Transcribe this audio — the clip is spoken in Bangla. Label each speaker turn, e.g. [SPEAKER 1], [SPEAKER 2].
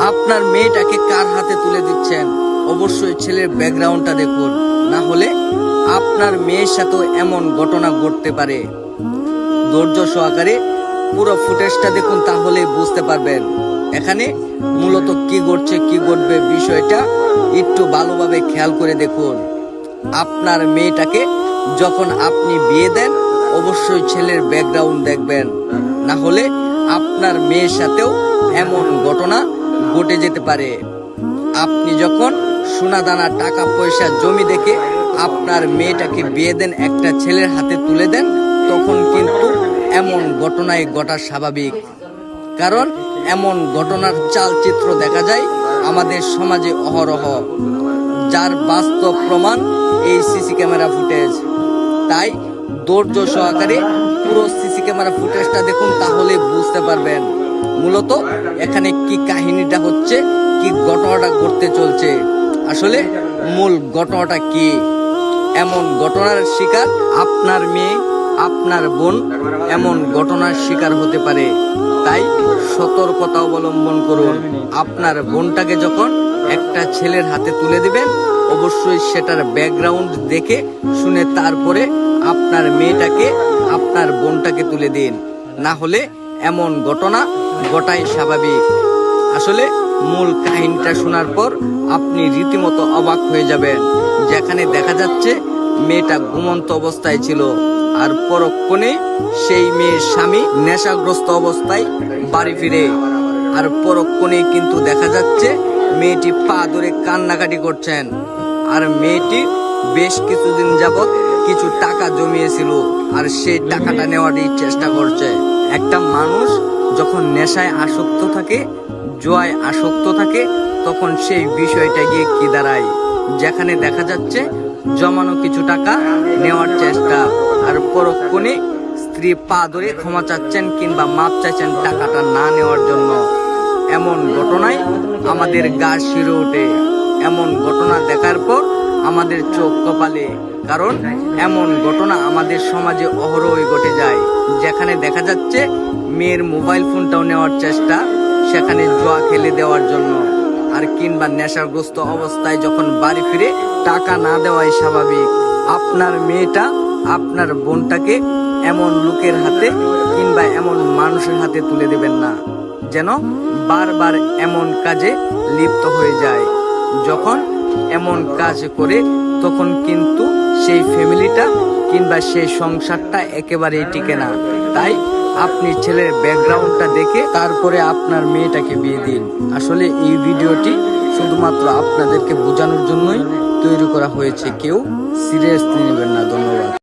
[SPEAKER 1] আপনার মেয়েটাকে কার হাতে তুলে দিচ্ছেন, অবশ্যই ছেলের ব্যাকগ্রাউন্ডটা দেখুন, না হলে আপনার মেয়ের সাথেও এমন ঘটনা ঘটতে পারে। ধৈর্য সহকারে পুরো ফুটেজটা দেখুন, তাহলে বুঝতে পারবেন এখানে মূলত কি ঘটছে কি ঘটবে। বিষয়টা একটু ভালোভাবে খেয়াল করে দেখুন। আপনার মেয়েটাকে যখন আপনি বিয়ে দেন, অবশ্যই ছেলের ব্যাকগ্রাউন্ড দেখবেন, না হলে আপনার মেয়ের সাথেও এমন ঘটনা ঘটে যেতে পারে। আপনি যখন সোনা দানা টাকা পয়সা জমি দেখে আপনার মেয়েটাকে বিয়ে দেন, একটা ছেলের হাতে তুলে দেন, তখন কিন্তু এমন ঘটনায় ঘটা স্বাভাবিক। কারণ এমন ঘটনার চালচিত্র দেখা যায় আমাদের সমাজে অহরহ, যার বাস্তব প্রমাণ এই সিসি ক্যামেরা ফুটেজ। তাই ধৈর্য সহকারে পুরো সিসি ক্যামেরা ফুটেজটা দেখুন, তাহলে বুঝতে পারবেন মূলত এখানে কি কাহিনীটা হচ্ছে, কি ঘটনাটা ঘটতে চলছে, আসলে মূল ঘটনাটা কি। এমন ঘটনার শিকার আপনার মেয়ে, আপনার বোন এমন ঘটনার শিকার হতে পারে। তাই সতর্কতা অবলম্বন করুন। আপনার বোনটাকে যখন একটা ছেলের হাতে তুলে দিবেন, অবশ্যই সেটার ব্যাকগ্রাউন্ড দেখে শুনে তারপরে আপনার মেয়েটাকে, আপনার বোনটাকে তুলে দিন, না হলে এমন ঘটনা ঘটাই স্বাভাবিক। আসলে মূল কাহিনীটা শোনার পর আপনি রীতিমতো অবাক হয়ে যাবেন, যেখানে দেখা যাচ্ছে মেয়েটা ঘুমন্ত অবস্থায় ছিল, আর পরক্ষণে সেই মেয়ের স্বামী নেশাগ্রস্ত অবস্থায় বাড়ি ফিরে। আর পরক্ষণে কিন্তু দেখা যাচ্ছে মেয়েটি পা ধরে কান্নাকাটি করছেন, আর মেয়েটি বেশ কিছুদিন যাবৎ কিছু টাকা জমিয়েছিল, আর সেই টাকাটা নেওয়ারই চেষ্টা করছে। একটা মানুষ যখন নেশায় আসক্ত থাকে, জুয়ায় আসক্ত থাকে, তখন সেই বিষয়টা গিয়ে কি দাঁড়ায়, যেখানে দেখা যাচ্ছে জমানো কিছু টাকা নেওয়ার চেষ্টা, আর পরক্ষণে স্ত্রী পা ধরে ক্ষমা চাচ্ছেন কিংবা মাপ চাইছেন টাকাটা না নেওয়ার জন্য। এমন ঘটনায় আমাদের গা শিরে ওঠে। এমন ঘটনা দেখার পর আমাদের চোখ কপালে, কারণ এমন ঘটনা আমাদের সমাজে অহরহই ঘটে যায়, যেখানে দেখা যাচ্ছে মেয়ের মোবাইল ফোনটাও নেওয়ার চেষ্টা, সেখানে জুয়া খেলে দেওয়ার জন্য, আর কিংবা নেশাগ্রস্ত অবস্থায় যখন বাড়ি ফিরে টাকা না দেওয়াই স্বাভাবিক। আপনার মেয়েটা, আপনার বোনটাকে এমন লোকের হাতে কিংবা এমন মানুষের হাতে তুলে দেবেন না, যেন বারবার এমন কাজে লিপ্ত হয়ে যায়। যখন এমন কাজ করে, তখন কিন্তু সেই ফ্যামিলিটা কিংবা সেই সংসারটা একেবারেই টিকে না। তাই আপনি ছেলের ব্যাকগ্রাউন্ডটা দেখে তারপরে আপনার মেয়েটাকে বিয়ে দিন। আসলে এই ভিডিওটি শুধুমাত্র আপনাদেরকে বোঝানোর জন্যই তৈরি করা হয়েছে, কেউ সিরিয়াসলি নেবেন না। ধন্যবাদ।